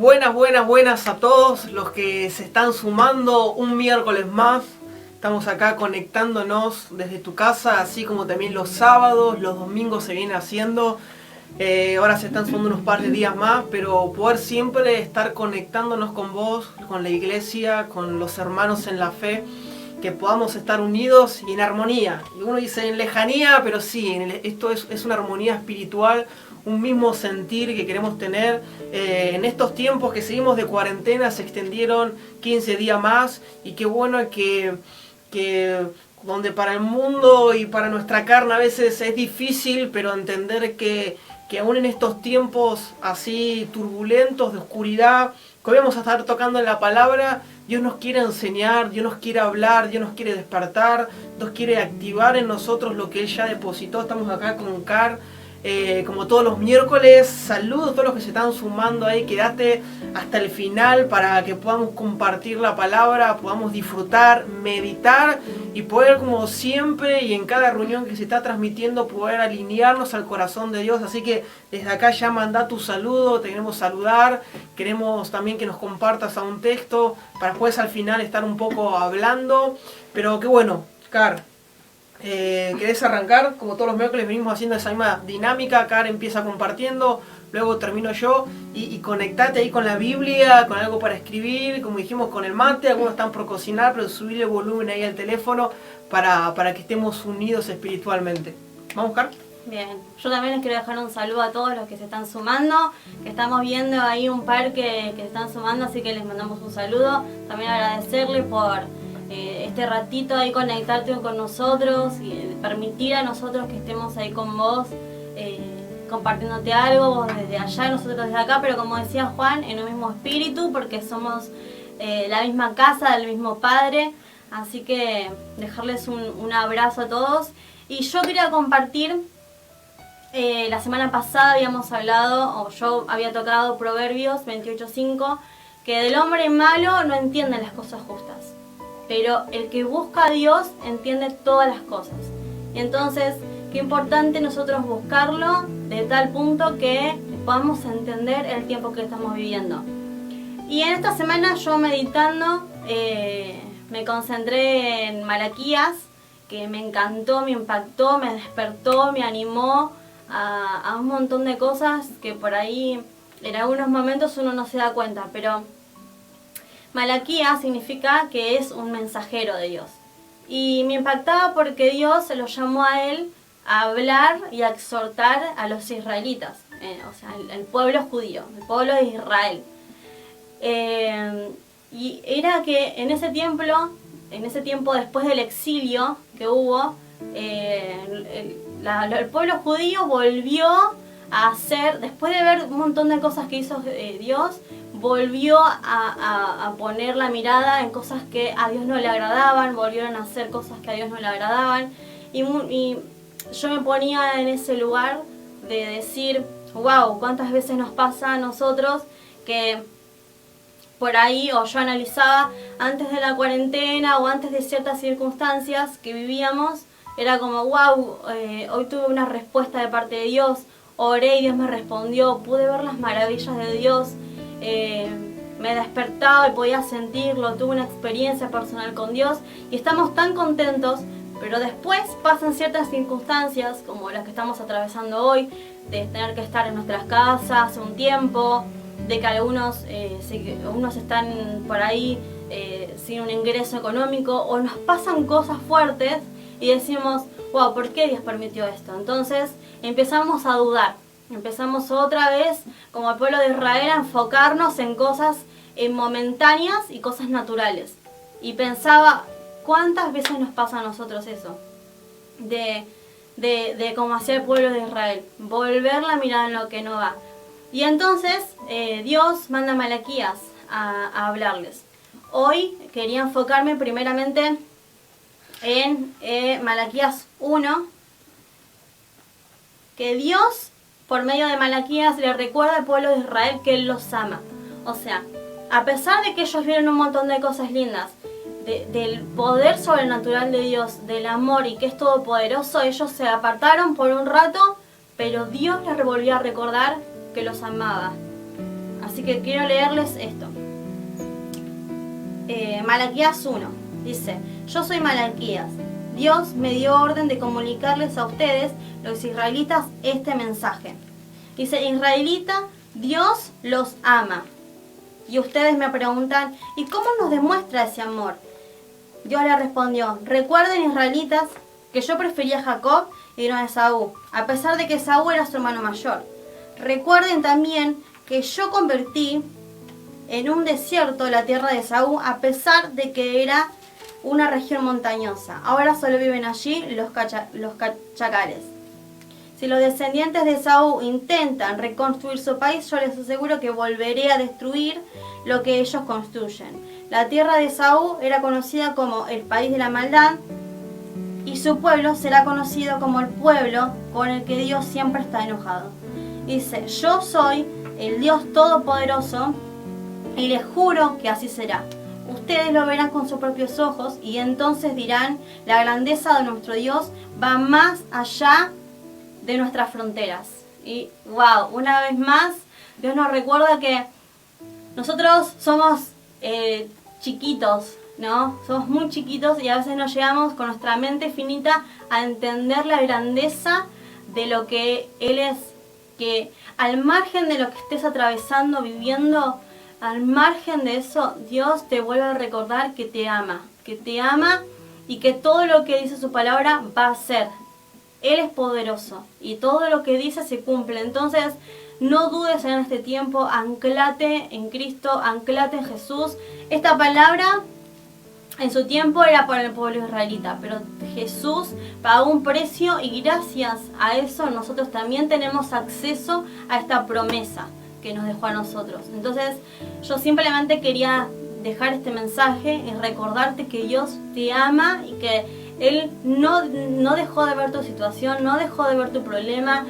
Buenas a todos los que se están sumando un miércoles más. Estamos acá conectándonos desde tu casa, así como también los sábados, los domingos se viene haciendo. Ahora se están sumando unos par de días más, pero poder siempre estar conectándonos con vos, con la iglesia, con los hermanos en la fe, que podamos estar unidos y en armonía. Y uno dice en lejanía, pero sí, esto es una armonía espiritual, un mismo sentir que queremos tener. En estos tiempos que seguimos de cuarentena se extendieron 15 días más, y qué bueno que donde para el mundo y para nuestra carne a veces es difícil, pero entender que aún en estos tiempos así turbulentos, de oscuridad, que hoy vamos a estar tocando en la palabra, Dios nos quiere enseñar, Dios nos quiere hablar, Dios nos quiere despertar, Dios quiere activar en nosotros lo que Él ya depositó. Estamos acá con Car, como todos los miércoles. Saludos a todos los que se están sumando ahí, quédate hasta el final para que podamos compartir la palabra, podamos disfrutar, meditar y poder, como siempre y en cada reunión que se está transmitiendo, poder alinearnos al corazón de Dios. Así que desde acá ya manda tu saludo, te queremos saludar, queremos también que nos compartas a un texto para después al final estar un poco hablando. Pero qué bueno, Car. ¿Querés arrancar? Como todos los miércoles venimos haciendo esa misma dinámica. Car empieza compartiendo, luego termino yo, y conectate ahí con la Biblia, con algo para escribir, como dijimos, con el mate. Algunos están por cocinar, pero subirle volumen ahí al teléfono para que estemos unidos espiritualmente. ¿Vamos, Car? Bien, yo también les quiero dejar un saludo a todos los que se están sumando, que estamos viendo ahí un par que se están sumando, así que les mandamos un saludo. También agradecerles por este ratito ahí, conectarte con nosotros y permitir a nosotros que estemos ahí con vos, compartiéndote algo, vos desde allá, nosotros desde acá, pero como decía Juan, en un mismo espíritu, porque somos la misma casa, del mismo Padre. Así que dejarles un abrazo a todos. Y yo quería compartir, la semana pasada habíamos hablado, o yo había tocado Proverbios 28:5, que del hombre malo no entiende las cosas justas, pero el que busca a Dios entiende todas las cosas. Y entonces, qué importante nosotros buscarlo de tal punto que podamos entender el tiempo que estamos viviendo. Y en esta semana yo meditando, me concentré en Malaquías, que me encantó, me impactó, me despertó, me animó a un montón de cosas que por ahí en algunos momentos uno no se da cuenta, pero Malaquías significa que es un mensajero de Dios. Y me impactaba porque Dios se lo llamó a él a hablar y a exhortar a los israelitas, o sea, el pueblo judío, el pueblo de Israel. Y era que en ese tiempo después del exilio que hubo, el pueblo judío volvió a hacer, después de ver un montón de cosas que hizo Dios, volvió a poner la mirada en cosas que a Dios no le agradaban, volvieron a hacer cosas que a Dios no le agradaban. Y yo me ponía en ese lugar de decir, wow, cuántas veces nos pasa a nosotros que por ahí, o yo analizaba antes de la cuarentena o antes de ciertas circunstancias que vivíamos, era como, wow, hoy tuve una respuesta de parte de Dios, oré y Dios me respondió, pude ver las maravillas de Dios, me despertaba y podía sentirlo, tuve una experiencia personal con Dios y estamos tan contentos, pero después pasan ciertas circunstancias como las que estamos atravesando hoy, de tener que estar en nuestras casas un tiempo, de que algunos están por ahí sin un ingreso económico, o nos pasan cosas fuertes y decimos, wow, ¿por qué Dios permitió esto? Entonces empezamos a dudar, empezamos otra vez como el pueblo de Israel a enfocarnos en cosas momentáneas y cosas naturales. Y pensaba, ¿cuántas veces nos pasa a nosotros eso? De como hacía el pueblo de Israel, volver la mirada en lo que no va. Y entonces Dios manda a Malaquías a hablarles. Hoy quería enfocarme primeramente en Malaquías 1, que Dios, por medio de Malaquías, le recuerda al pueblo de Israel que Él los ama. O sea, a pesar de que ellos vieron un montón de cosas lindas, del poder sobrenatural de Dios, del amor y que es todopoderoso, ellos se apartaron por un rato, pero Dios les volvió a recordar que los amaba. Así que quiero leerles esto. Malaquías 1 dice: yo soy Malaquías. Dios me dio orden de comunicarles a ustedes, los israelitas, este mensaje. Dice: israelita, Dios los ama. Y ustedes me preguntan: ¿y cómo nos demuestra ese amor? Dios le respondió: recuerden, israelitas, que yo prefería a Jacob y no a Esaú, a pesar de que Esaú era su hermano mayor. Recuerden también que yo convertí en un desierto la tierra de Esaú, a pesar de que era una región montañosa. Ahora solo viven allí los chacales. Si los descendientes de Esaú intentan reconstruir su país, yo les aseguro que volveré a destruir lo que ellos construyen. La tierra de Esaú era conocida como el país de la maldad, y su pueblo será conocido como el pueblo con el que Dios siempre está enojado. Dice: yo soy el Dios Todopoderoso y les juro que así será. Ustedes lo verán con sus propios ojos y entonces dirán: la grandeza de nuestro Dios va más allá de nuestras fronteras. Y wow, una vez más, Dios nos recuerda que nosotros somos chiquitos, ¿no? Somos muy chiquitos y a veces no llegamos con nuestra mente finita a entender la grandeza de lo que Él es. Que al margen de lo que estés atravesando, viviendo, al margen de eso, Dios te vuelve a recordar que te ama y que todo lo que dice su palabra va a ser. Él es poderoso y todo lo que dice se cumple. Entonces, no dudes en este tiempo, anclate en Cristo, anclate en Jesús. Esta palabra en su tiempo era para el pueblo israelita, pero Jesús pagó un precio y gracias a eso nosotros también tenemos acceso a esta promesa que nos dejó a nosotros. Entonces, yo simplemente quería dejar este mensaje y recordarte que Dios te ama y que Él no dejó de ver tu situación, no dejó de ver tu problema.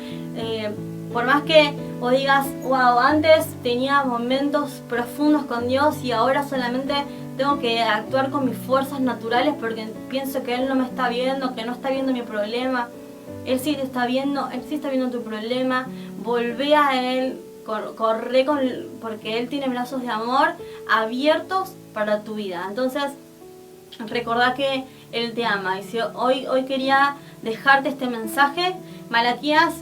Por más que vos digas: wow, antes tenía momentos profundos con Dios y ahora solamente tengo que actuar con mis fuerzas naturales porque pienso que Él no me está viendo, que no está viendo mi problema. Él sí te está viendo, Él sí está viendo tu problema. Volvé a Él, corre porque Él tiene brazos de amor abiertos para tu vida. Entonces, recordá que Él te ama. Y si hoy quería dejarte este mensaje. Malaquías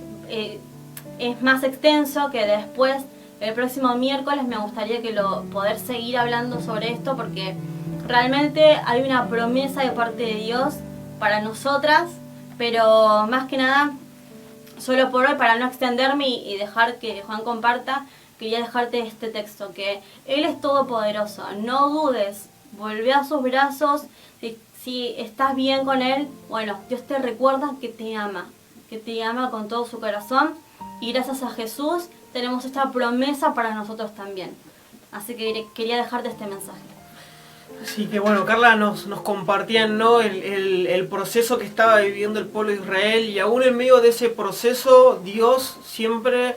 es más extenso, que después el próximo miércoles me gustaría poder seguir hablando sobre esto, porque realmente hay una promesa de parte de Dios para nosotras, pero más que nada, solo por hoy, para no extenderme y dejar que Juan comparta, quería dejarte este texto, que Él es todopoderoso, no dudes, volvé a sus brazos. Si estás bien con Él, bueno, Dios te recuerda que te ama con todo su corazón, y gracias a Jesús tenemos esta promesa para nosotros también. Así que quería dejarte este mensaje. Así que bueno, Carla nos compartían, ¿no?, el proceso que estaba viviendo el pueblo de Israel, y aún en medio de ese proceso, Dios siempre,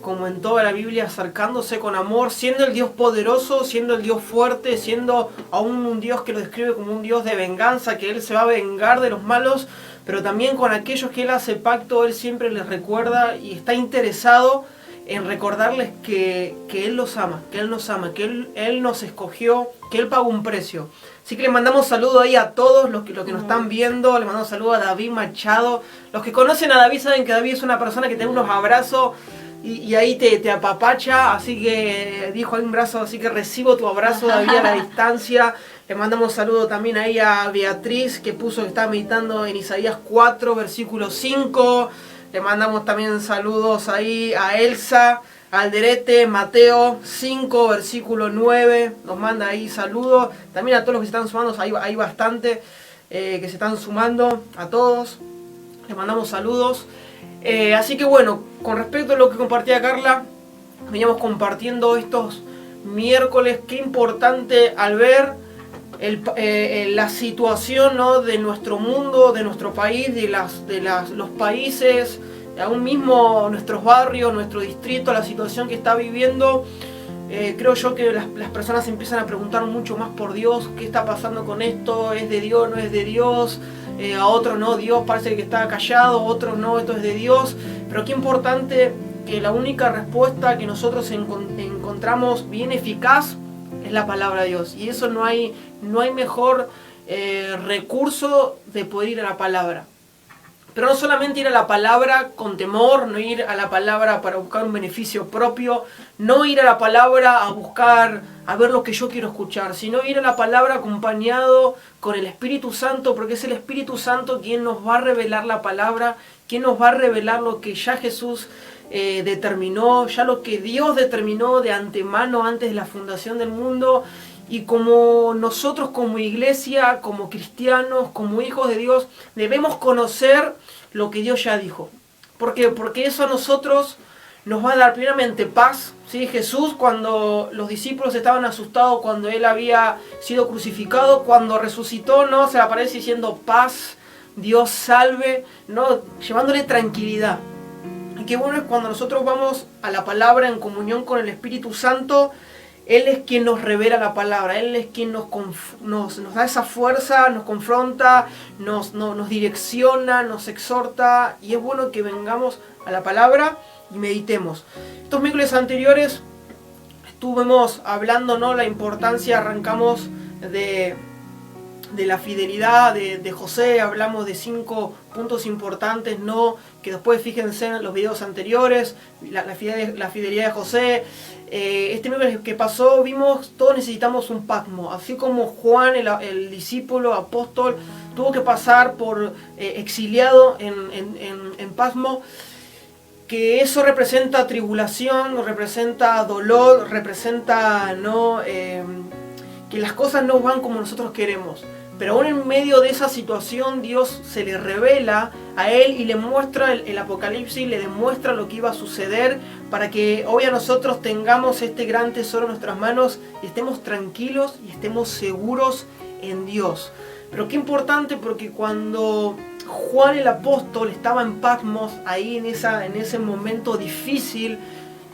como en toda la Biblia, acercándose con amor, siendo el Dios poderoso, siendo el Dios fuerte, siendo aún un Dios que lo describe como un Dios de venganza, que Él se va a vengar de los malos, pero también con aquellos que Él hace pacto, Él siempre les recuerda y está interesado en recordarles que Él los ama, que Él nos ama, que Él nos escogió, que Él pagó un precio. Así que le mandamos saludo ahí a todos los que nos están viendo. Le mandamos saludo a David Machado. Los que conocen a David saben que David es una persona que te da unos abrazos y ahí te apapacha. Así que dijo ahí un brazo, así que recibo tu abrazo, David, a la distancia. Le mandamos saludo también ahí a Beatriz, que puso que está meditando en Isaías 4, versículo 5. Le mandamos también saludos ahí a Elsa, Alderete, Mateo 5, versículo 9. Nos manda ahí saludos. También a todos los que se están sumando, hay bastante que se están sumando, a todos. Les mandamos saludos. Así que bueno, con respecto a lo que compartía Carla, veníamos compartiendo estos miércoles. Qué importante al ver la situación, ¿no?, de nuestro mundo, de nuestro país, de los países, aún mismo nuestros barrios, nuestro distrito, la situación que está viviendo. Creo yo que las personas empiezan a preguntar mucho más por Dios. ¿Qué está pasando con esto? ¿Es de Dios? ¿No es de Dios? A otros no, Dios parece que está callado, a otros no, esto es de Dios. Pero qué importante que la única respuesta que nosotros encontramos bien eficaz es la palabra de Dios. Y eso no hay mejor recurso de poder ir a la palabra. Pero no solamente ir a la palabra con temor, no ir a la palabra para buscar un beneficio propio, no ir a la palabra a buscar, a ver lo que yo quiero escuchar, sino ir a la palabra acompañado con el Espíritu Santo, porque es el Espíritu Santo quien nos va a revelar la palabra, quien nos va a revelar lo que ya Jesús determinó, ya lo que Dios determinó de antemano antes de la fundación del mundo. Y como nosotros como iglesia, como cristianos, como hijos de Dios, debemos conocer lo que Dios ya dijo. ¿Por qué? Porque eso a nosotros nos va a dar primeramente paz. ¿Sí? Jesús, cuando los discípulos estaban asustados, cuando Él había sido crucificado, cuando resucitó, ¿no? Se le aparece diciendo paz, Dios salve, ¿no? Llevándole tranquilidad. Y qué bueno es cuando nosotros vamos a la palabra en comunión con el Espíritu Santo. Él es quien nos revela la palabra, Él es quien nos da esa fuerza, nos confronta, nos direcciona, nos exhorta. Y es bueno que vengamos a la palabra y meditemos. Estos miércoles anteriores estuvimos hablando, ¿no? La importancia, arrancamos de la fidelidad de José, hablamos de 5 puntos importantes, ¿no? Que después fíjense en los videos anteriores, la fidelidad de José. Este miércoles que pasó vimos, todos necesitamos un Patmos, así como Juan, el discípulo, apóstol, tuvo que pasar por exiliado en Patmos, que eso representa tribulación, representa dolor, representa, ¿no? Que las cosas no van como nosotros queremos. Pero aún en medio de esa situación Dios se le revela a él y le muestra el Apocalipsis, le demuestra lo que iba a suceder para que hoy a nosotros tengamos este gran tesoro en nuestras manos y estemos tranquilos y estemos seguros en Dios. Pero qué importante, porque cuando Juan el apóstol estaba en Patmos, ahí en ese momento difícil,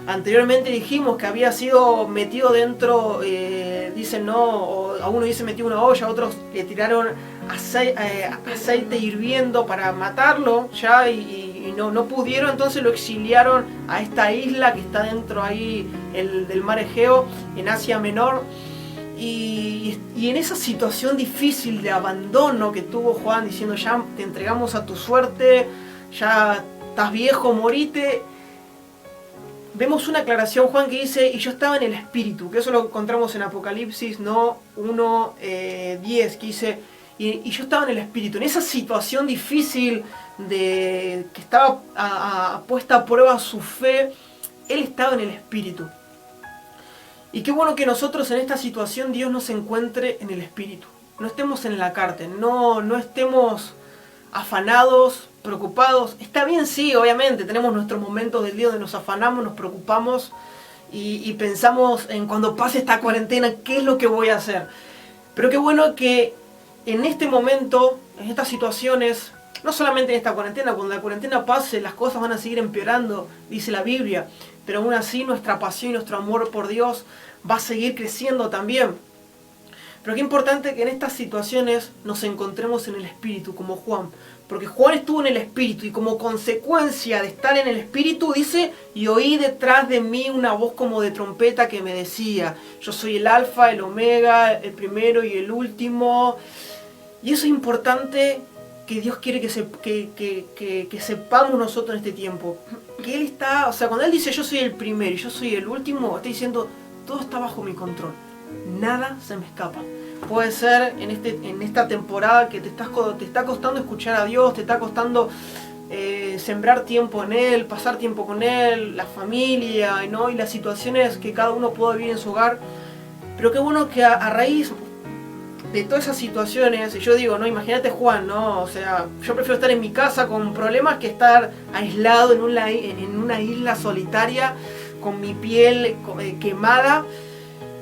anteriormente dijimos que había sido metido dentro, dicen no, o a uno dice metido en una olla, a otros le tiraron aceite hirviendo para matarlo ya y no pudieron, entonces lo exiliaron a esta isla que está dentro ahí del mar Egeo, en Asia Menor. Y en esa situación difícil de abandono que tuvo Juan, diciendo ya te entregamos a tu suerte, ya estás viejo, morite, vemos una aclaración, Juan, que dice, y yo estaba en el Espíritu, que eso lo encontramos en Apocalipsis, ¿no? 1:10, que dice, y yo estaba en el Espíritu, en esa situación difícil de que estaba puesta a prueba su fe, él estaba en el Espíritu. Y qué bueno que nosotros en esta situación Dios nos encuentre en el Espíritu, no estemos en la carne, no estemos afanados, preocupados. Está bien, sí, obviamente, tenemos nuestros momentos del día donde nos afanamos, nos preocupamos y pensamos en cuando pase esta cuarentena, ¿qué es lo que voy a hacer? Pero qué bueno que en este momento, en estas situaciones, no solamente en esta cuarentena, cuando la cuarentena pase, las cosas van a seguir empeorando, dice la Biblia, pero aún así nuestra pasión y nuestro amor por Dios va a seguir creciendo también. Pero qué importante que en estas situaciones nos encontremos en el Espíritu, como Juan. Porque Juan estuvo en el Espíritu y como consecuencia de estar en el Espíritu, dice, y oí detrás de mí una voz como de trompeta que me decía, yo soy el Alfa, el Omega, el primero y el último. Y eso es importante, que Dios quiere que sepamos nosotros en este tiempo. Que Él está, o sea, cuando Él dice yo soy el primero y yo soy el último, está diciendo, todo está bajo mi control. Nada se me escapa. Puede ser en esta temporada que te está costando escuchar a Dios, te está costando sembrar tiempo en Él, pasar tiempo con Él, la familia, ¿no? Y las situaciones que cada uno puede vivir en su hogar. Pero qué bueno que a raíz de todas esas situaciones, y yo digo, no, imagínate Juan, ¿no? O sea, yo prefiero estar en mi casa con problemas que estar aislado en una isla solitaria con mi piel quemada.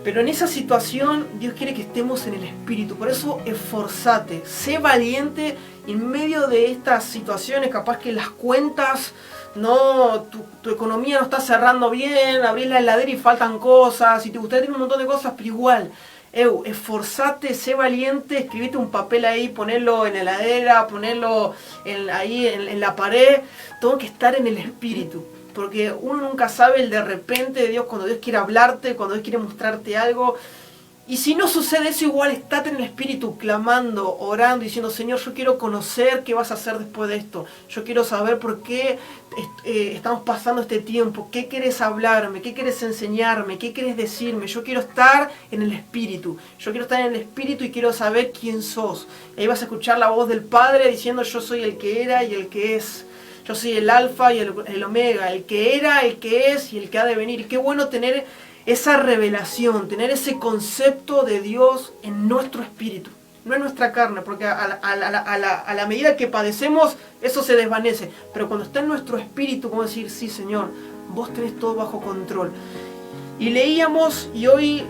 Pero en esa situación Dios quiere que estemos en el Espíritu. Por eso esforzate, sé valiente en medio de estas situaciones. Capaz que las cuentas, no, tu economía no está cerrando bien, abrís la heladera y faltan cosas, y te gustaría tener un montón de cosas, pero igual, esforzate, sé valiente, escribite un papel ahí, ponelo en la heladera, ponelo ahí en la pared. Tengo que estar en el Espíritu. porque uno nunca sabe el de repente de Dios, cuando Dios quiere hablarte, cuando Dios quiere mostrarte algo. Y si no sucede eso, igual estate en el Espíritu clamando, orando, diciendo, Señor, yo quiero conocer qué vas a hacer después de esto. Yo quiero saber por qué estamos pasando este tiempo. ¿Qué quieres hablarme? ¿Qué quieres enseñarme? ¿Qué quieres decirme? Yo quiero estar en el Espíritu. Yo quiero estar en el Espíritu y quiero saber quién sos. Y ahí vas a escuchar la voz del Padre diciendo, yo soy el que era y el que es. Yo soy el Alfa y el Omega, el que era, el que es y el que ha de venir. Y qué bueno tener esa revelación, tener ese concepto de Dios en nuestro espíritu, no en nuestra carne, porque a la medida que padecemos, eso se desvanece. Pero cuando está en nuestro espíritu, como decir, sí, Señor, vos tenés todo bajo control. Y leíamos, y hoy,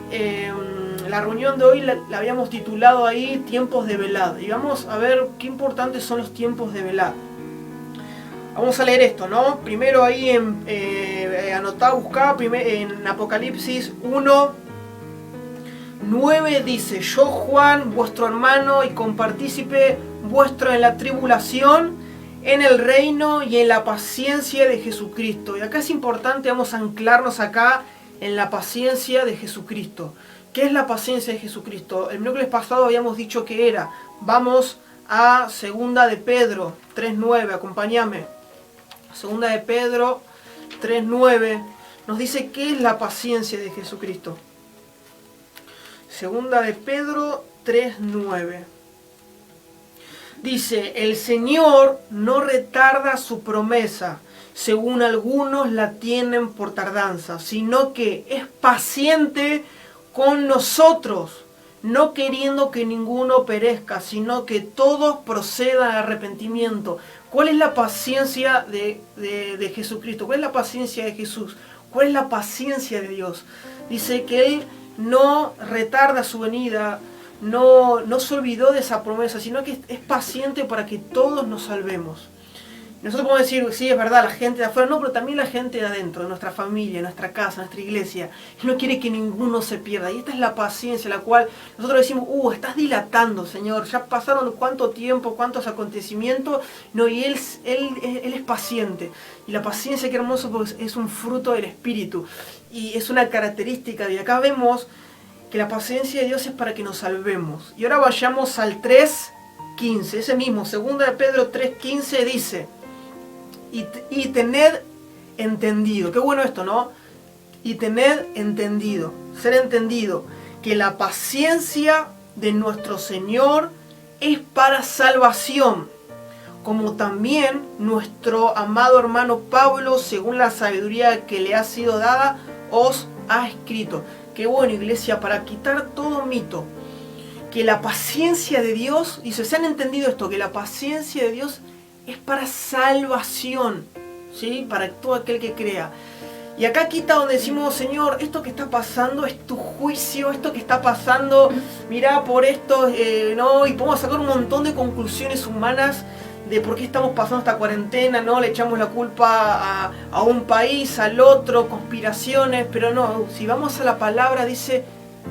la reunión de hoy la habíamos titulado ahí, tiempos de velada. Y vamos a ver qué importantes son los tiempos de velada. Vamos a leer esto, ¿no? Primero ahí anotá, buscá, en Apocalipsis 1, 9 dice, yo Juan, vuestro hermano y compartícipe vuestro en la tribulación, en el reino y en la paciencia de Jesucristo. Y acá es importante, vamos a anclarnos acá en la paciencia de Jesucristo. ¿Qué es la paciencia de Jesucristo? El miércoles pasado habíamos dicho que era. Vamos a 2 de Pedro 3:9, acompáñame. 2 de Pedro 3:9 nos dice qué es la paciencia de Jesucristo. 2 de Pedro 3:9 dice, el Señor no retarda su promesa, según algunos la tienen por tardanza, sino que es paciente con nosotros, no queriendo que ninguno perezca, sino que todos procedan al arrepentimiento. ¿Cuál es la paciencia de Jesucristo? ¿Cuál es la paciencia de Jesús? ¿Cuál es la paciencia de Dios? Dice que Él no retarda su venida, no se olvidó de esa promesa, sino que es paciente para que todos nos salvemos. Nosotros podemos decir, sí, es verdad, la gente de afuera, no, pero también la gente de adentro, de nuestra familia, de nuestra casa, de nuestra iglesia. Él no quiere que ninguno se pierda. Y esta es la paciencia, la cual nosotros decimos, estás dilatando, Señor. Ya pasaron cuánto tiempo, cuántos acontecimientos. No, y Él es paciente. Y la paciencia, qué hermoso, porque es un fruto del Espíritu. Y es una característica de acá vemos que la paciencia de Dios es para que nos salvemos. Y ahora vayamos al 3:15. Ese mismo, 2 de Pedro 3:15 dice... Y tened entendido, qué bueno esto, ¿no? Y tened entendido, ser entendido, que la paciencia de nuestro Señor es para salvación, como también nuestro amado hermano Pablo, según la sabiduría que le ha sido dada, os ha escrito. Qué bueno, iglesia, para quitar todo mito, que la paciencia de Dios, dice, ¿se han entendido esto? Que la paciencia de Dios es para salvación, ¿sí? Para todo aquel que crea. Y acá quita donde decimos, Señor, esto que está pasando es tu juicio, esto que está pasando, mirá por esto, no, y podemos sacar un montón de conclusiones humanas de por qué estamos pasando esta cuarentena, ¿no? Le echamos la culpa a un país, al otro, conspiraciones, pero no, si vamos a la palabra dice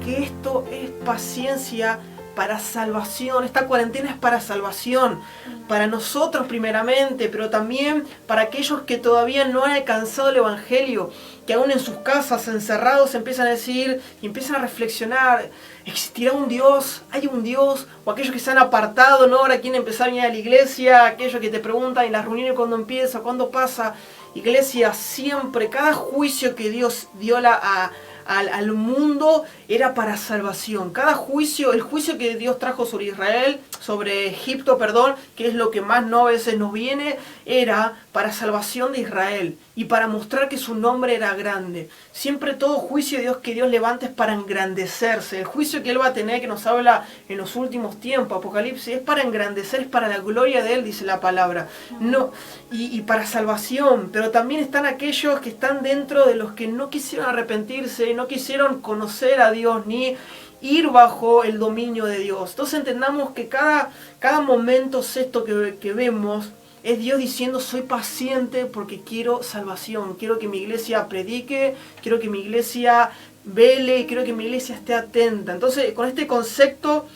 que esto es paciencia para salvación. Esta cuarentena es para salvación, para nosotros primeramente, pero también para aquellos que todavía no han alcanzado el Evangelio, que aún en sus casas, encerrados, empiezan a decir y empiezan a reflexionar, ¿existirá un Dios? ¿Hay un Dios? O aquellos que se han apartado, ¿no? Ahora quieren empezar a venir a la iglesia, aquellos que te preguntan en las reuniones cuándo empieza, cuándo pasa. Iglesia, siempre, cada juicio que Dios dio al mundo era para salvación. Cada juicio, el juicio que Dios trajo sobre Israel, sobre Egipto, perdón, que es lo que más no a veces nos viene, era para salvación de Israel y para mostrar que su nombre era grande. Siempre todo juicio de Dios que Dios levanta es para engrandecerse. El juicio que Él va a tener, que nos habla en los últimos tiempos, Apocalipsis, es para engrandecer, es para la gloria de Él, dice la palabra. No, y para salvación, pero también están aquellos que están dentro de los que no quisieron arrepentirse, no quisieron conocer a Dios, ni ir bajo el dominio de Dios. Entonces entendamos que cada momento esto que vemos es Dios diciendo, soy paciente porque quiero salvación, quiero que mi iglesia predique, quiero que mi iglesia vele, quiero que mi iglesia esté atenta. Entonces con este concepto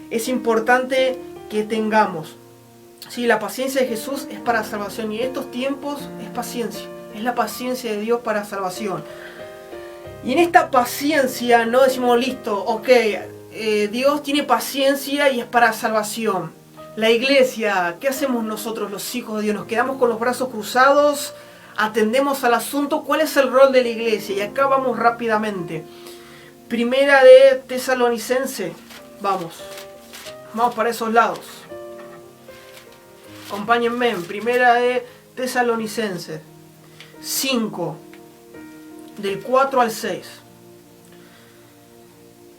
es importante que tengamos. Sí, la paciencia de Jesús es para salvación y en estos tiempos es paciencia. Es la paciencia de Dios para salvación. Y en esta paciencia no decimos, listo, ok, Dios tiene paciencia y es para salvación. La iglesia, ¿qué hacemos nosotros los hijos de Dios? ¿Nos quedamos con los brazos cruzados? ¿Atendemos al asunto? ¿Cuál es el rol de la iglesia? Y acá vamos rápidamente. Primera de Tesalonicense. Vamos para esos lados. Acompáñenme en Primera de Tesalonicense 5, del 4 al 6.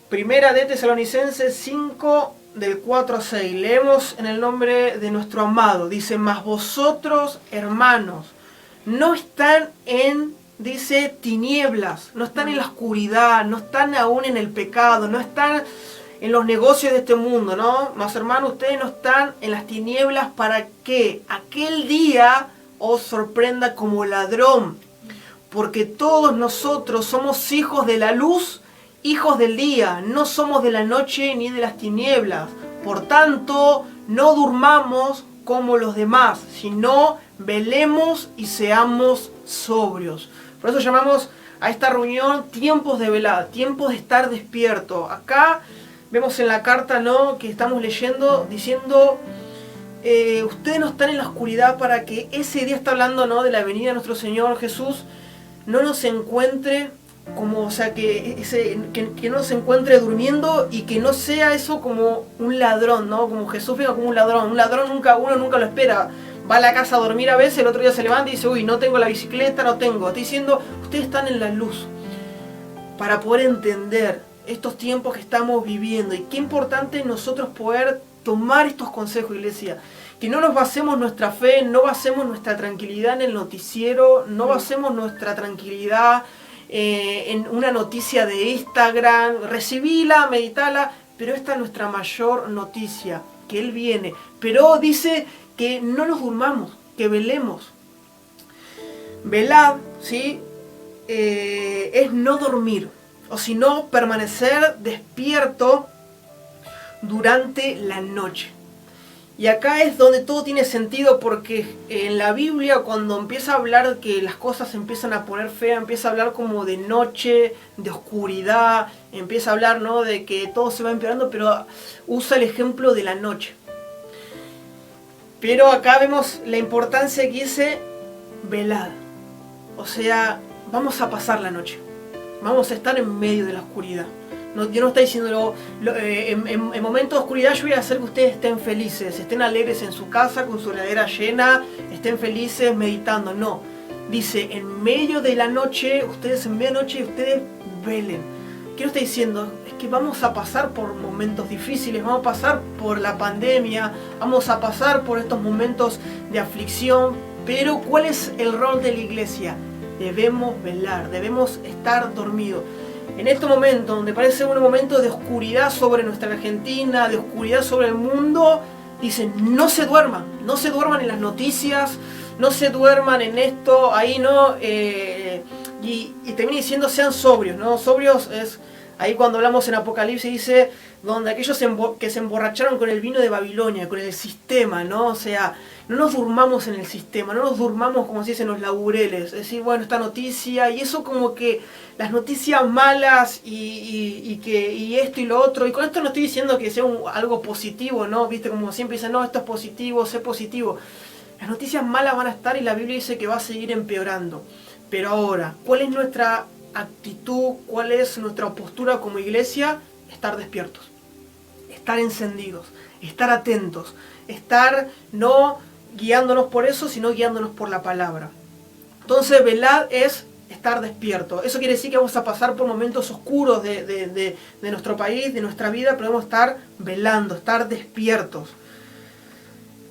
Primera de Tesalonicenses 5, del 4 al 6. Leemos en el nombre de nuestro amado. Dice, mas vosotros, hermanos, no están en, dice, tinieblas, no están en la oscuridad, no están aún en el pecado, no están en los negocios de este mundo, ¿no? Mas hermanos, ustedes no están en las tinieblas para que aquel día os sorprenda como ladrón. Porque todos nosotros somos hijos de la luz, hijos del día, no somos de la noche ni de las tinieblas. Por tanto, no durmamos como los demás, sino velemos y seamos sobrios. Por eso llamamos a esta reunión tiempos de velada, tiempos de estar despierto. Acá vemos en la carta, ¿no?, que estamos leyendo, diciendo, ustedes no están en la oscuridad para que ese día, está hablando, ¿no?, de la venida de nuestro Señor Jesús, no nos encuentre como, o sea, que no nos encuentre durmiendo y que no sea eso como un ladrón, ¿no? Como Jesús venga como un ladrón. Un ladrón uno nunca lo espera. Va a la casa a dormir a veces, el otro día se levanta y dice, uy, no tengo la bicicleta, no tengo. Está diciendo, ustedes están en la luz para poder entender estos tiempos que estamos viviendo. Y qué importante nosotros poder tomar estos consejos, iglesia. Que no nos basemos nuestra fe, no basemos nuestra tranquilidad en el noticiero, no basemos nuestra tranquilidad en una noticia de Instagram. Recibíla, meditala, pero esta es nuestra mayor noticia, que Él viene. Pero dice que no nos durmamos, que velemos. Velad, ¿sí? Es no dormir, o sino permanecer despierto durante la noche. Y acá es donde todo tiene sentido, porque en la Biblia, cuando empieza a hablar que las cosas se empiezan a poner feas, empieza a hablar como de noche, de oscuridad, empieza a hablar, ¿no?, de que todo se va empeorando, pero usa el ejemplo de la noche. Pero acá vemos la importancia que dice velad. O sea, vamos a pasar la noche, vamos a estar en medio de la oscuridad. No, Dios no está diciendo, en momentos de oscuridad yo voy a hacer que ustedes estén felices, estén alegres en su casa, con su heladera llena, estén felices meditando. No, dice, en medio de la noche, ustedes en medianoche, ustedes velen. ¿Qué nos está diciendo? Es que vamos a pasar por momentos difíciles, vamos a pasar por la pandemia, vamos a pasar por estos momentos de aflicción, pero ¿cuál es el rol de la iglesia? Debemos velar, debemos estar dormidos. En este momento, donde parece un momento de oscuridad sobre nuestra Argentina, de oscuridad sobre el mundo, dicen, no se duerman en las noticias, no se duerman en esto, ahí no, y termina diciendo, sean sobrios, ¿no? Sobrios es, ahí cuando hablamos en Apocalipsis dice, donde aquellos que se emborracharon con el vino de Babilonia, con el sistema, ¿no? O sea, no nos durmamos en el sistema, no nos durmamos, como se dice, en los laureles. Es decir, bueno, esta noticia, y eso como que las noticias malas y esto y lo otro, y con esto no estoy diciendo que sea algo positivo, ¿no? Viste, como siempre dicen, no, esto es positivo, sé positivo. Las noticias malas van a estar y la Biblia dice que va a seguir empeorando. Pero ahora, ¿cuál es nuestra actitud? ¿Cuál es nuestra postura como iglesia? Estar despiertos, estar encendidos, estar atentos, estar no guiándonos por eso, sino guiándonos por la palabra. Entonces, velad es estar despierto. Eso quiere decir que vamos a pasar por momentos oscuros de nuestro país, de nuestra vida, pero debemos estar velando, estar despiertos.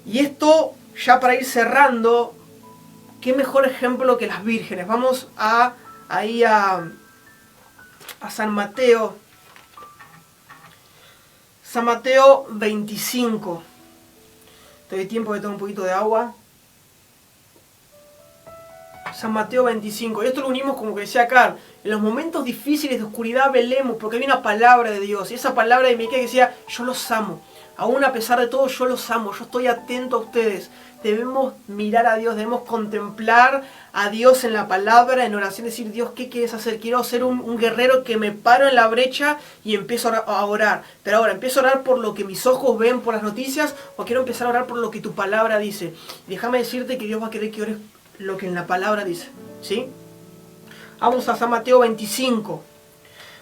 Y esto, ya para ir cerrando, qué mejor ejemplo que las vírgenes. Vamos ahí a San Mateo. San Mateo 25. Te doy tiempo que tengo un poquito de agua. San Mateo 25. Y esto lo unimos, como que decía acá, en los momentos difíciles de oscuridad velemos, porque hay una palabra de Dios. Y esa palabra de Miqueas que decía, yo los amo. Aún a pesar de todo, yo los amo, yo estoy atento a ustedes. Debemos mirar a Dios, debemos contemplar a Dios en la palabra, en oración, decir, Dios, ¿qué quieres hacer? Quiero ser un guerrero que me paro en la brecha y empiezo a orar. Pero ahora, ¿empiezo a orar por lo que mis ojos ven, por las noticias? ¿O quiero empezar a orar por lo que tu palabra dice? Y déjame decirte que Dios va a querer que ores lo que en la palabra dice, ¿sí? Vamos a San Mateo 25.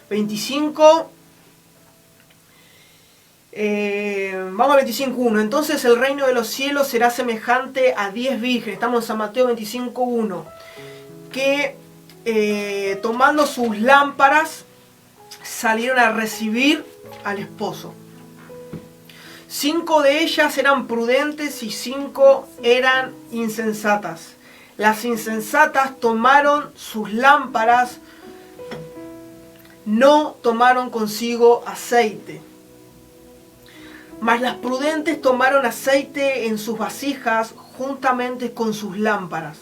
25... vamos a 25.1. Entonces el reino de los cielos será semejante a 10 vírgenes. Estamos en San Mateo 25.1. Que tomando sus lámparas salieron a recibir al esposo. 5 de ellas eran prudentes y 5 eran insensatas. Las insensatas tomaron sus lámparas, no tomaron consigo aceite. Mas las prudentes tomaron aceite en sus vasijas juntamente con sus lámparas.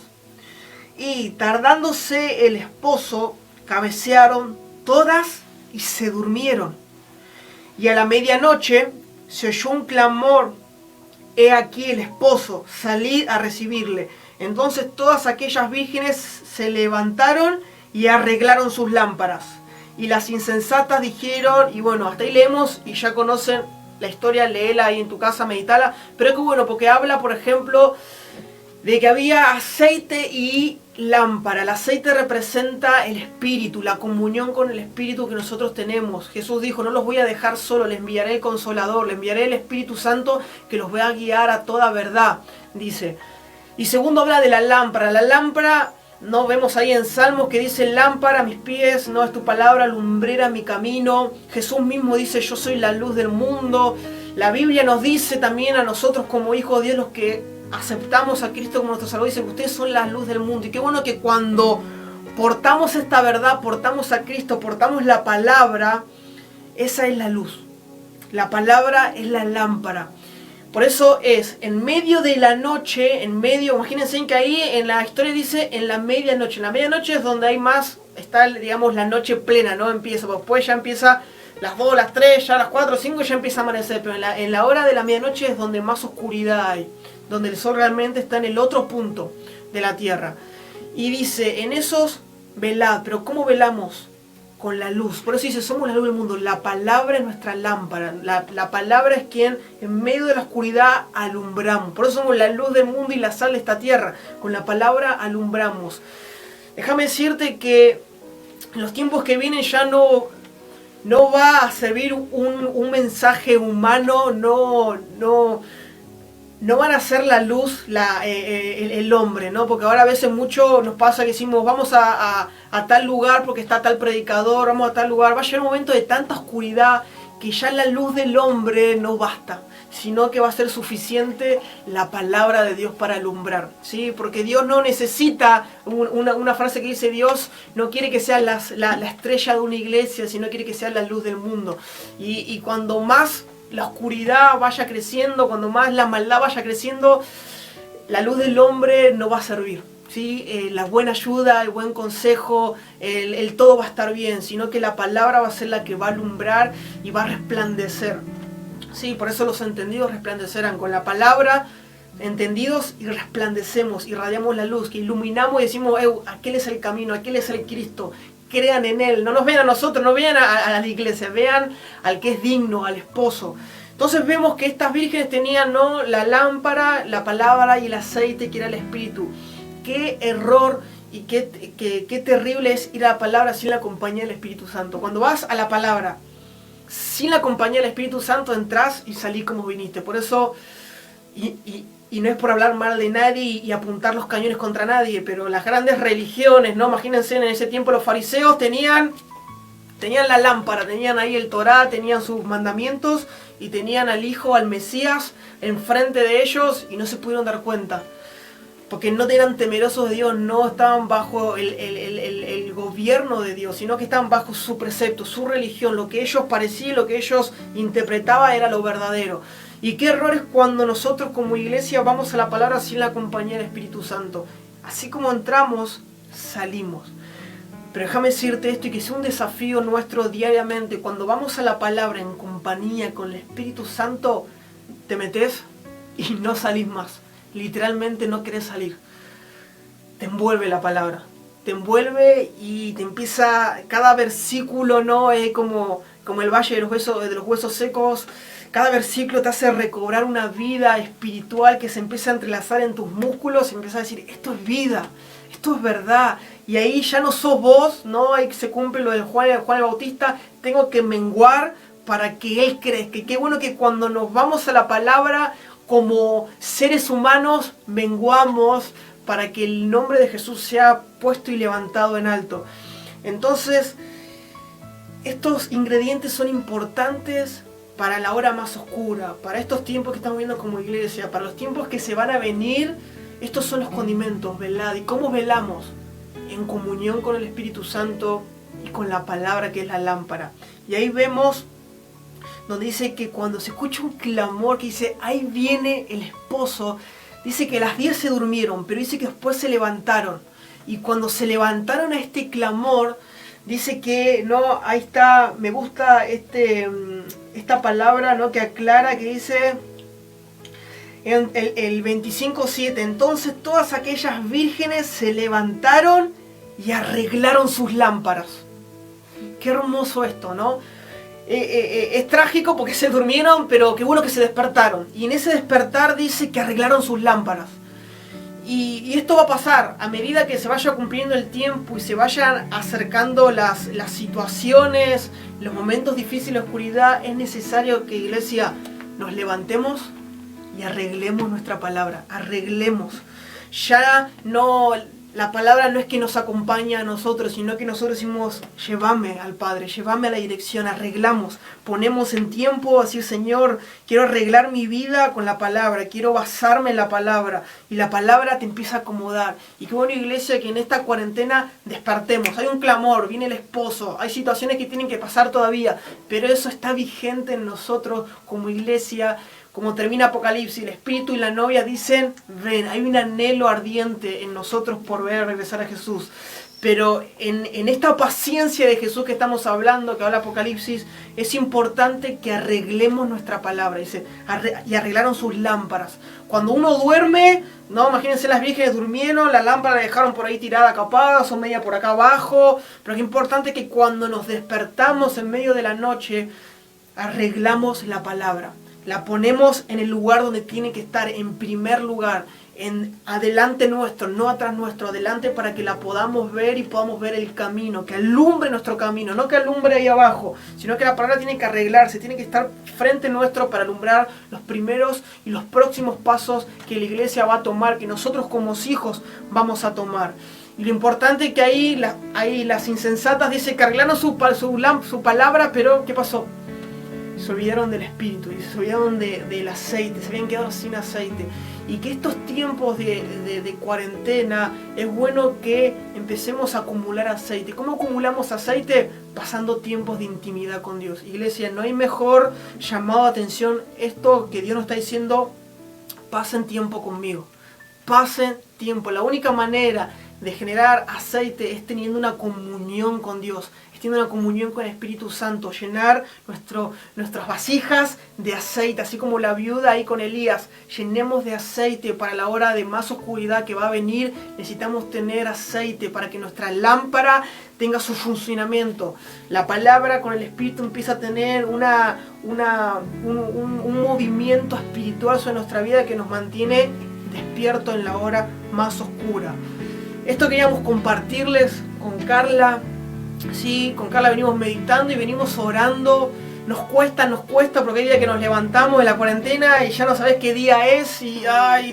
Y tardándose el esposo, cabecearon todas y se durmieron. Y a la medianoche se oyó un clamor: he aquí el esposo, salid a recibirle. Entonces todas aquellas vírgenes se levantaron y arreglaron sus lámparas. Y las insensatas dijeron, y bueno, hasta ahí leemos y ya conocen la historia, léela ahí en tu casa, meditala. Pero es que bueno, porque habla, por ejemplo, de que había aceite y lámpara. El aceite representa el Espíritu, la comunión con el Espíritu que nosotros tenemos. Jesús dijo, no los voy a dejar solo, les enviaré el Consolador, les enviaré el Espíritu Santo que los va a guiar a toda verdad, dice. Y segundo habla de la lámpara. La lámpara, no vemos ahí en Salmos que dice, lámpara a mis pies, no es tu palabra, lumbrera mi camino. Jesús mismo dice, yo soy la luz del mundo. La Biblia nos dice también a nosotros como hijos de Dios, los que aceptamos a Cristo como nuestro Salvador, dice que ustedes son la luz del mundo. Y qué bueno que cuando portamos esta verdad, portamos a Cristo, portamos la palabra, esa es la luz. La palabra es la lámpara. Por eso es en medio de la noche, imagínense que ahí en la historia dice en la medianoche. En la medianoche es donde hay más, está digamos la noche plena, ¿no? Empieza, después ya empieza las 2, las 3, ya las 4, 5 ya empieza a amanecer. Pero en la hora de la medianoche es donde más oscuridad hay, donde el sol realmente está en el otro punto de la tierra. Y dice, en esos velad, pero ¿cómo velamos? Con la luz. Por eso dice, somos la luz del mundo. La palabra es nuestra lámpara. La palabra es quien en medio de la oscuridad alumbramos. Por eso somos la luz del mundo y la sal de esta tierra. Con la palabra alumbramos. Déjame decirte que en los tiempos que vienen ya no va a servir un mensaje humano, no van a ser la luz el hombre, ¿no? Porque ahora a veces mucho nos pasa que decimos, vamos a tal lugar porque está tal predicador, vamos a tal lugar. Va a llegar un momento de tanta oscuridad que ya la luz del hombre no basta, sino que va a ser suficiente la palabra de Dios para alumbrar, ¿sí? Porque Dios no necesita, una frase que dice, Dios no quiere que sea la estrella de una iglesia, sino quiere que sea la luz del mundo. Y cuando más la oscuridad vaya creciendo, cuando más la maldad vaya creciendo, la luz del hombre no va a servir, ¿sí? La buena ayuda, el buen consejo, el todo va a estar bien, sino que la palabra va a ser la que va a alumbrar y va a resplandecer, ¿sí? Por eso los entendidos resplandecerán con la palabra, entendidos y resplandecemos, irradiamos la luz, que iluminamos y decimos, aquel es el camino, aquel es el Cristo. Crean en Él, no nos vean a nosotros, no vean a la iglesia, vean al que es digno, al esposo. Entonces vemos que estas vírgenes tenían, ¿no?, la lámpara, la palabra y el aceite que era el Espíritu. Qué error y qué terrible es ir a la palabra sin la compañía del Espíritu Santo. Cuando vas a la palabra sin la compañía del Espíritu Santo, entras y salís como viniste. Por eso, y no es por hablar mal de nadie y apuntar los cañones contra nadie, pero las grandes religiones, ¿no? Imagínense, en ese tiempo los fariseos tenían la lámpara, tenían ahí el Torá, tenían sus mandamientos y tenían al Hijo, al Mesías, enfrente de ellos y no se pudieron dar cuenta. Porque no eran temerosos de Dios, no estaban bajo el gobierno de Dios, sino que estaban bajo su precepto, su religión. Lo que ellos parecían, lo que ellos interpretaban era lo verdadero. Y qué error es cuando nosotros como iglesia vamos a la palabra sin la compañía del Espíritu Santo. Así como entramos, salimos. Pero déjame decirte esto y que sea un desafío nuestro diariamente. Cuando vamos a la palabra en compañía con el Espíritu Santo, te metes y no salís más. Literalmente no querés salir. Te envuelve la palabra. Te envuelve y te empieza, cada versículo, ¿no? Es como el valle de los huesos secos. Cada versículo te hace recobrar una vida espiritual que se empieza a entrelazar en tus músculos y empieza a decir, esto es vida, esto es verdad. Y ahí ya no sos vos, ¿no? Ahí se cumple lo de Juan el Bautista, tengo que menguar para que Él crezca. Qué bueno que cuando nos vamos a la palabra, como seres humanos, menguamos para que el nombre de Jesús sea puesto y levantado en alto. Entonces, estos ingredientes son importantes para la hora más oscura, para estos tiempos que estamos viendo como iglesia, para los tiempos que se van a venir. Estos son los condimentos, velad. ¿Y cómo velamos? En comunión con el Espíritu Santo y con la palabra que es la lámpara. Y ahí vemos donde dice que cuando se escucha un clamor que dice, ahí viene el esposo, dice que las 10 se durmieron, pero dice que después se levantaron. Y cuando se levantaron a este clamor, dice que, no, ahí está, me gusta esta palabra, ¿no? Que aclara, que dice en el 25:7, entonces todas aquellas vírgenes se levantaron y arreglaron sus lámparas. Qué hermoso esto, ¿no? Es trágico porque se durmieron, pero qué bueno que se despertaron. Y en ese despertar dice que arreglaron sus lámparas. Y esto va a pasar a medida que se vaya cumpliendo el tiempo y se vayan acercando las situaciones, los momentos difíciles, la oscuridad. Es necesario que, iglesia, nos levantemos y arreglemos nuestra palabra. Arreglemos. Ya no... La palabra no es que nos acompaña a nosotros, sino que nosotros decimos, llévame al Padre, llévame a la dirección, arreglamos, ponemos en tiempo, así, Señor, quiero arreglar mi vida con la palabra, quiero basarme en la palabra, y la palabra te empieza a acomodar. Y qué bueno, iglesia, que en esta cuarentena despertemos. Hay un clamor, viene el esposo, hay situaciones que tienen que pasar todavía, pero eso está vigente en nosotros como iglesia. Como termina Apocalipsis, el Espíritu y la novia dicen, ven, hay un anhelo ardiente en nosotros por ver regresar a Jesús. Pero en esta paciencia de Jesús que estamos hablando, que habla Apocalipsis, es importante que arreglemos nuestra palabra. Dice, y arreglaron sus lámparas. Cuando uno duerme, no, imagínense, las vírgenes durmieron, la lámpara la dejaron por ahí tirada, capadas, o media por acá abajo. Pero es importante que cuando nos despertamos en medio de la noche, arreglamos la palabra. La ponemos en el lugar donde tiene que estar, en primer lugar, en adelante nuestro, no atrás nuestro, adelante, para que la podamos ver y podamos ver el camino, que alumbre nuestro camino, no que alumbre ahí abajo, sino que la palabra tiene que arreglarse, tiene que estar frente nuestro para alumbrar los primeros y los próximos pasos que la iglesia va a tomar, que nosotros como hijos vamos a tomar. Y lo importante es que ahí las insensatas dicen que arreglaron su palabra, pero ¿qué pasó? Se olvidaron del Espíritu, y se olvidaron del aceite, se habían quedado sin aceite. Y que estos tiempos de cuarentena es bueno que empecemos a acumular aceite. ¿Cómo acumulamos aceite? Pasando tiempos de intimidad con Dios. Iglesia, no hay mejor llamado de atención esto que Dios nos está diciendo, pasen tiempo conmigo. Pasen tiempo. La única manera de generar aceite es teniendo una comunión con Dios, es teniendo una comunión con el Espíritu Santo, llenar nuestras vasijas de aceite, así como la viuda ahí con Elías. Llenemos de aceite para la hora de más oscuridad que va a venir. Necesitamos tener aceite para que nuestra lámpara tenga su funcionamiento. La palabra con el Espíritu empieza a tener un movimiento espiritual sobre nuestra vida que nos mantiene despierto en la hora más oscura. Esto queríamos compartirles con Carla. Sí, con Carla venimos meditando y venimos orando. Nos cuesta porque hay días que nos levantamos de la cuarentena y ya no sabes qué día es y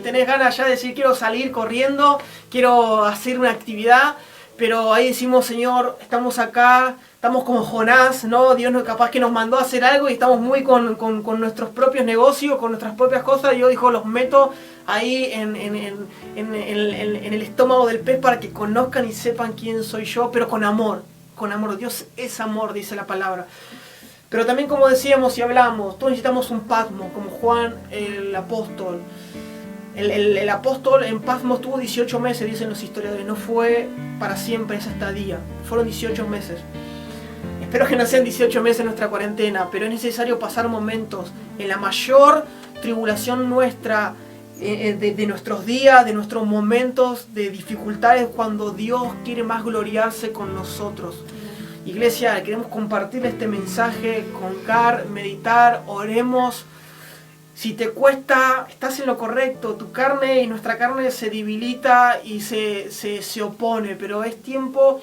tenés ganas ya de decir quiero salir corriendo, quiero hacer una actividad, pero ahí decimos, Señor, estamos acá, estamos como Jonás, ¿no? Dios capaz que nos mandó a hacer algo y estamos muy con nuestros propios negocios, con nuestras propias cosas. Dios dijo, los meto ahí en el estómago del pez para que conozcan y sepan quién soy yo, pero con amor. Con amor. Dios es amor, dice la palabra. Pero también, como decíamos y hablamos, todos necesitamos un Patmos, como Juan el apóstol. El apóstol en Patmos tuvo 18 meses, dicen los historiadores. No fue para siempre esa estadía, fueron 18 meses. Espero que no sean 18 meses nuestra cuarentena, pero es necesario pasar momentos en la mayor tribulación nuestra, de nuestros días, de nuestros momentos de dificultades, cuando Dios quiere más gloriarse con nosotros. Iglesia, queremos compartir este mensaje con Car, meditar, oremos. Si te cuesta, estás en lo correcto. Tu carne y nuestra carne se debilita y se opone, pero es tiempo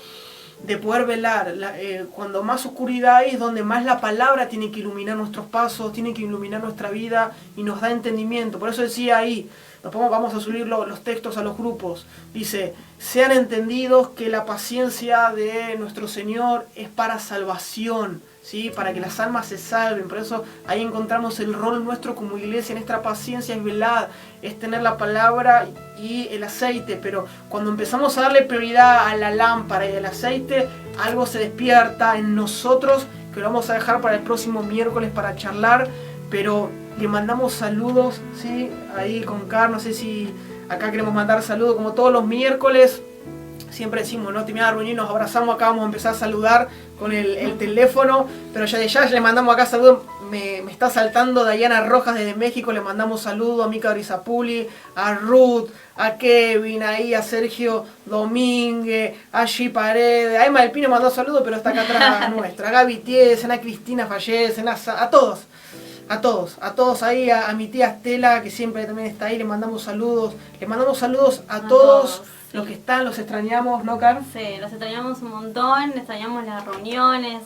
de poder velar. Cuando más oscuridad hay, es donde más la palabra tiene que iluminar nuestros pasos, tiene que iluminar nuestra vida y nos da entendimiento. Por eso decía ahí, vamos a subir los textos a los grupos. Dice, sean entendidos que la paciencia de nuestro Señor es para salvación, ¿sí? Para que las almas se salven. Por eso ahí encontramos el rol nuestro como iglesia. Nuestra paciencia es velar, es tener la palabra y el aceite. Pero cuando empezamos a darle prioridad a la lámpara y al aceite, algo se despierta en nosotros, que lo vamos a dejar para el próximo miércoles para charlar. Pero le mandamos saludos, ¿sí? Ahí con Car, no sé si acá queremos mandar saludos como todos los miércoles. Siempre decimos, ¿no? Terminada la reunión, nos abrazamos acá, vamos a empezar a saludar con el teléfono. Pero ya le mandamos acá saludos. Me está saltando Dayana Rojas desde México, le mandamos saludos a Mica Brizapuli, a Ruth, a Kevin, ahí a Sergio Domínguez, a G Paredes, a Emma del Pino mandó saludos, pero está acá atrás nuestra, a Gaby Tiesen, a Cristina Fallecen, a todos ahí, a mi tía Estela, que siempre también está ahí, le mandamos saludos a todos los que están, los extrañamos, ¿no, Car? Sí, los extrañamos un montón, extrañamos las reuniones,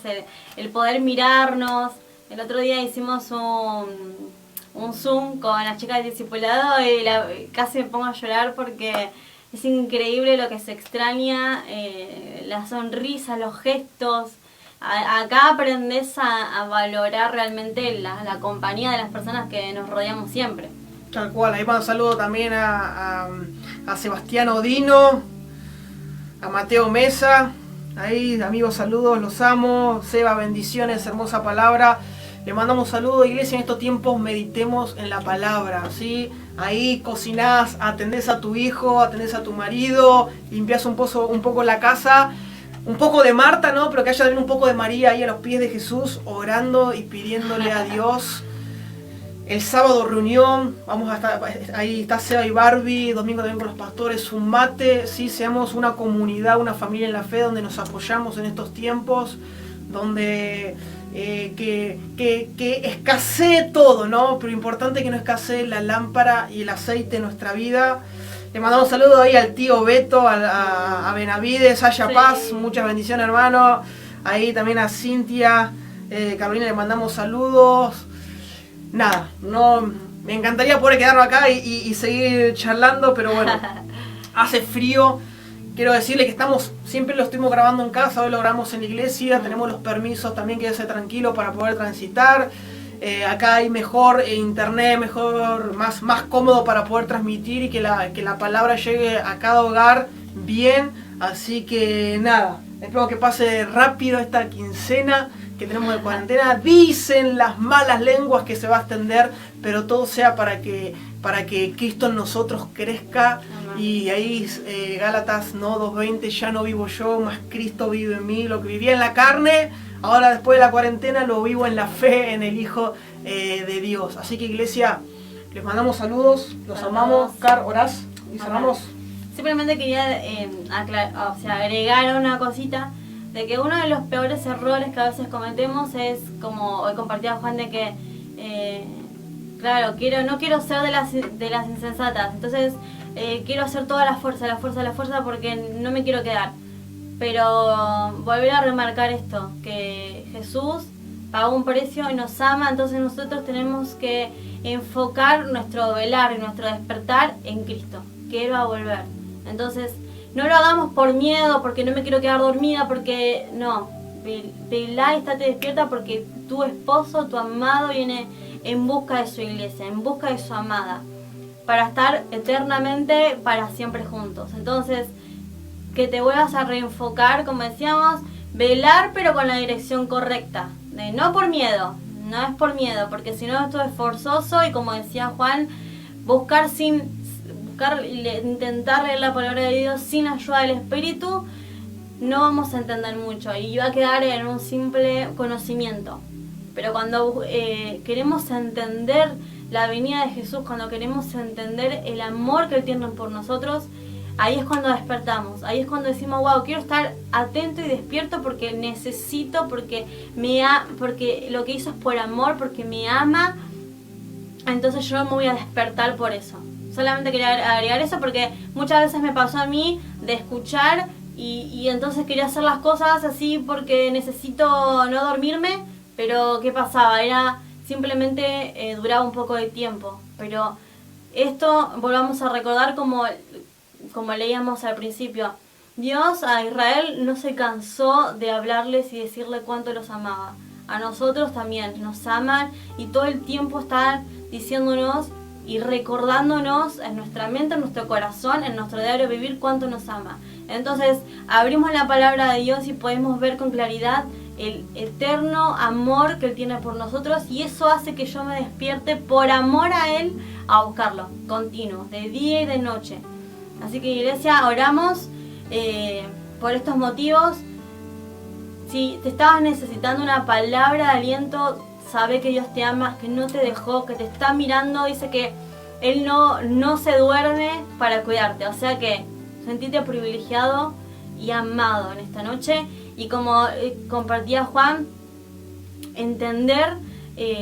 el poder mirarnos. El otro día hicimos un Zoom con las chicas del discipulado y casi me pongo a llorar porque es increíble lo que se extraña, la sonrisa, los gestos. Acá aprendes a valorar realmente la compañía de las personas que nos rodeamos siempre. Tal cual, ahí mando saludo también a Sebastián Odino, a Mateo Mesa, ahí amigos saludos, los amo. Seba, bendiciones, hermosa palabra. Le mandamos saludos, iglesia. En estos tiempos meditemos en la palabra, ¿sí? Ahí cocinás, atendés a tu hijo, atendés a tu marido, limpiás un poco la casa. Un poco de Marta, ¿no? Pero que haya también un poco de María ahí a los pies de Jesús, orando y pidiéndole a Dios. El sábado reunión, vamos a estar, ahí está Seba y Barbie, domingo también con los pastores, un mate, ¿sí? Seamos una comunidad, una familia en la fe donde nos apoyamos en estos tiempos, donde que escasee todo, ¿no? Pero importante que no escasee la lámpara y el aceite en nuestra vida. Le mandamos saludos ahí al tío Beto, a Benavides, a Aya Paz, muchas bendiciones, hermano. Ahí también a Cintia, Carolina, le mandamos saludos. Nada, me encantaría poder quedarnos acá y seguir charlando, pero bueno, hace frío. Quiero decirle que siempre lo estuvimos grabando en casa, hoy lo grabamos en la iglesia, tenemos los permisos también, quédese tranquilo para poder transitar. Acá hay mejor internet, más cómodo para poder transmitir y que la palabra llegue a cada hogar bien. Así que nada, espero que pase rápido esta quincena que tenemos de cuarentena. Dicen las malas lenguas que se va a extender, pero todo sea para que Cristo en nosotros crezca. Y ahí Gálatas 2:20, ya no vivo yo, más Cristo vive en mí. Lo que vivía en la carne, ahora después de la cuarentena lo vivo en la fe, en el Hijo de Dios. Así que iglesia, les mandamos saludos, los amamos. Car, orás y cerramos. Simplemente quería agregar una cosita, de que uno de los peores errores que a veces cometemos es, como hoy compartía Juan, de que no quiero ser de las insensatas, entonces quiero hacer toda la fuerza porque no me quiero quedar. Pero volver a remarcar esto, que Jesús pagó un precio y nos ama, entonces nosotros tenemos que enfocar nuestro velar y nuestro despertar en Cristo, que Él va a volver. Entonces, no lo hagamos por miedo, porque no me quiero quedar dormida, porque no, velá y estate despierta, porque tu esposo, tu amado, viene en busca de su iglesia, en busca de su amada, para estar eternamente, para siempre juntos. Entonces, que te vuelvas a reenfocar, como decíamos, velar pero con la dirección correcta, no por miedo, no es por miedo, porque si no esto es forzoso y, como decía Juan, intentar leer la palabra de Dios sin ayuda del Espíritu, no vamos a entender mucho y va a quedar en un simple conocimiento. Pero cuando queremos entender la venida de Jesús, cuando queremos entender el amor que Él tiene por nosotros, ahí es cuando despertamos, ahí es cuando decimos, wow, quiero estar atento y despierto porque necesito, porque lo que hizo es por amor, porque me ama, entonces yo me voy a despertar por eso. Solamente quería agregar eso porque muchas veces me pasó a mí de escuchar y entonces quería hacer las cosas así porque necesito no dormirme, pero ¿qué pasaba? Era simplemente duraba un poco de tiempo, pero esto volvamos a recordar como leíamos al principio. Dios a Israel no se cansó de hablarles y decirle cuánto los amaba. A nosotros también nos aman y todo el tiempo están diciéndonos y recordándonos en nuestra mente, en nuestro corazón, en nuestro diario vivir cuánto nos ama. Entonces abrimos la palabra de Dios y podemos ver con claridad el eterno amor que Él tiene por nosotros, y eso hace que yo me despierte por amor a Él a buscarlo, continuo, de día y de noche. Así que, iglesia, oramos por estos motivos. Si te estabas necesitando una palabra de aliento, sabe que Dios te ama, que no te dejó, que te está mirando. Dice que Él no se duerme para cuidarte. O sea que sentite privilegiado y amado en esta noche. Y como compartía Juan, entender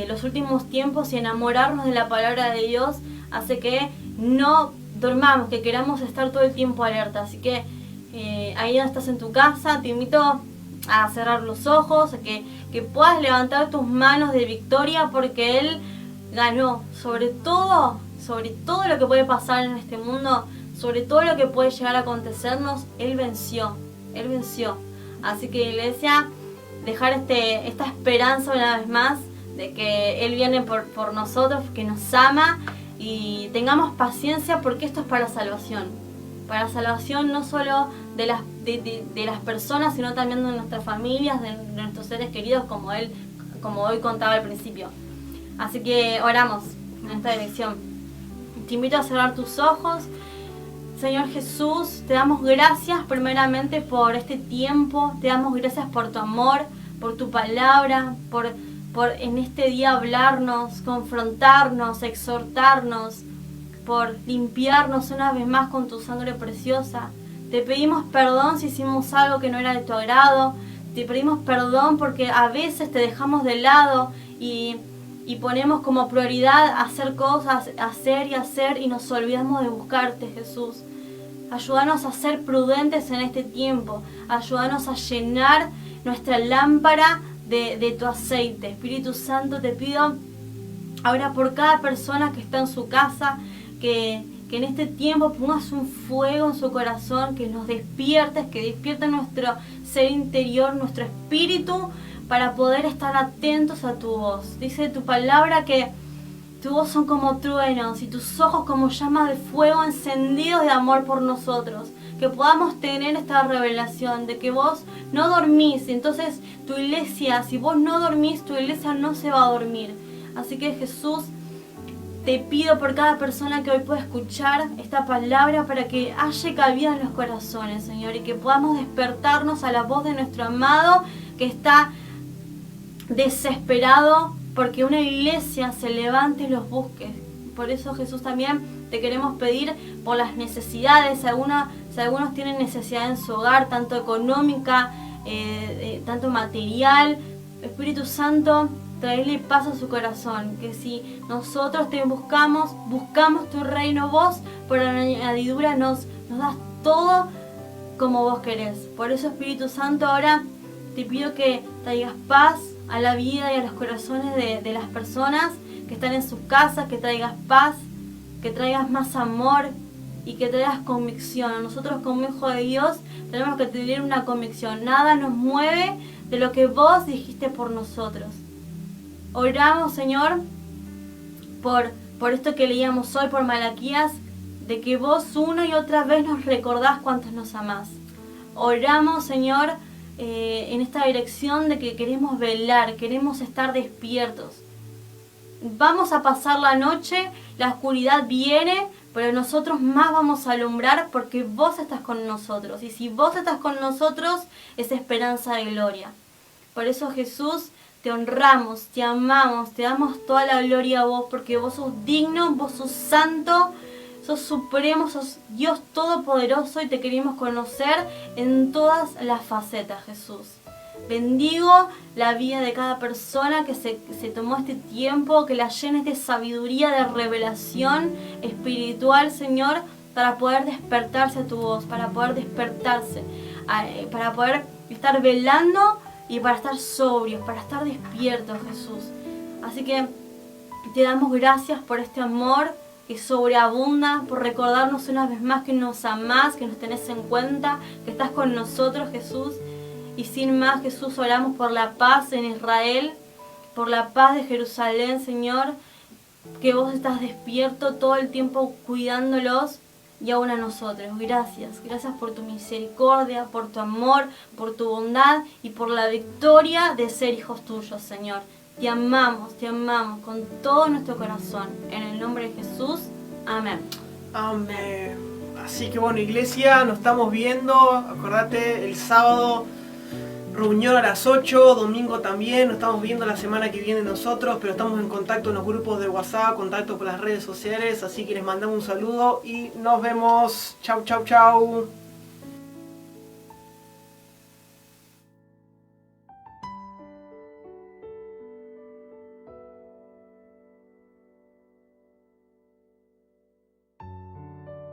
los últimos tiempos y enamorarnos de la palabra de Dios hace que no dormamos, que queramos estar todo el tiempo alerta. Así que ahí donde estás en tu casa, te invito a cerrar los ojos, a que puedas levantar tus manos de victoria, porque Él ganó sobre todo lo que puede pasar en este mundo, sobre todo lo que puede llegar a acontecernos. Él venció. Así que, iglesia, dejar esta esperanza una vez más de que Él viene por nosotros, que nos ama, y tengamos paciencia porque esto es para salvación no solo de las personas, sino también de nuestras familias, de nuestros seres queridos, como hoy contaba al principio. Así que oramos en esta dirección. Te invito a cerrar tus ojos. Señor Jesús, te damos gracias primeramente por este tiempo, te damos gracias por tu amor, por tu palabra, por en este día hablarnos, confrontarnos, exhortarnos, por limpiarnos una vez más con tu sangre preciosa. Te pedimos perdón si hicimos algo que no era de tu agrado, te pedimos perdón porque a veces te dejamos de lado y ponemos como prioridad hacer cosas, hacer y nos olvidamos de buscarte, Jesús. Ayúdanos a ser prudentes en este tiempo. Ayúdanos a llenar nuestra lámpara de tu aceite. Espíritu Santo, te pido ahora por cada persona que está en su casa, que en este tiempo pongas un fuego en su corazón, que nos despiertes, que despierte nuestro ser interior, nuestro espíritu, para poder estar atentos a tu voz. Dice tu palabra que tu voz son como truenos y tus ojos como llamas de fuego encendidos de amor por nosotros. Que podamos tener esta revelación de que vos no dormís. Entonces tu iglesia, si vos no dormís, tu iglesia no se va a dormir. Así que, Jesús, te pido por cada persona que hoy pueda escuchar esta palabra, para que haya cabida en los corazones, Señor, y que podamos despertarnos a la voz de nuestro amado, que está desesperado porque una iglesia se levante y los busque. Por eso, Jesús, también te queremos pedir por las necesidades. Si algunos tienen necesidad en su hogar, tanto económica, tanto material, Espíritu Santo, traerle paz a su corazón. Que si nosotros te buscamos tu reino, vos por añadidura nos das todo como vos querés. Por eso, Espíritu Santo, ahora te pido que traigas paz a la vida y a los corazones de las personas que están en sus casas, que traigas paz, que traigas más amor y que traigas convicción. Nosotros, como hijos de Dios, tenemos que tener una convicción. Nada nos mueve de lo que vos dijiste por nosotros. Oramos, Señor, por esto que leíamos hoy, por Malaquías, de que vos una y otra vez nos recordás cuántos nos amás. Oramos, Señor, en esta dirección de que queremos velar, queremos estar despiertos. Vamos a pasar la noche, la oscuridad viene, pero nosotros más vamos a alumbrar porque vos estás con nosotros. Y si vos estás con nosotros, es esperanza de gloria. Por eso, Jesús, te honramos, te amamos, te damos toda la gloria a vos, porque vos sos digno, vos sos santo, sos supremo, sos Dios todopoderoso y te queremos conocer en todas las facetas, Jesús. Bendigo la vida de cada persona que se tomó este tiempo, que la llenes de sabiduría, de revelación espiritual, Señor, para poder despertarse a tu voz, para poder despertarse, para poder estar velando y para estar sobrios, para estar despiertos, Jesús. Así que te damos gracias por este amor que sobreabunda, por recordarnos una vez más que nos amás, que nos tenés en cuenta, que estás con nosotros, Jesús. Y sin más, Jesús, oramos por la paz en Israel, por la paz de Jerusalén, Señor, que vos estás despierto todo el tiempo cuidándolos y aún a nosotros. Gracias, gracias por tu misericordia, por tu amor, por tu bondad y por la victoria de ser hijos tuyos, Señor. Te amamos con todo nuestro corazón. En el nombre de Jesús, amén. Amén. Así que bueno, iglesia, nos estamos viendo. Acordate, el sábado reunión a las 8, domingo también. Nos estamos viendo la semana que viene nosotros, pero estamos en contacto en los grupos de WhatsApp, contacto por las redes sociales. Así que les mandamos un saludo y nos vemos. Chau, chau, chau.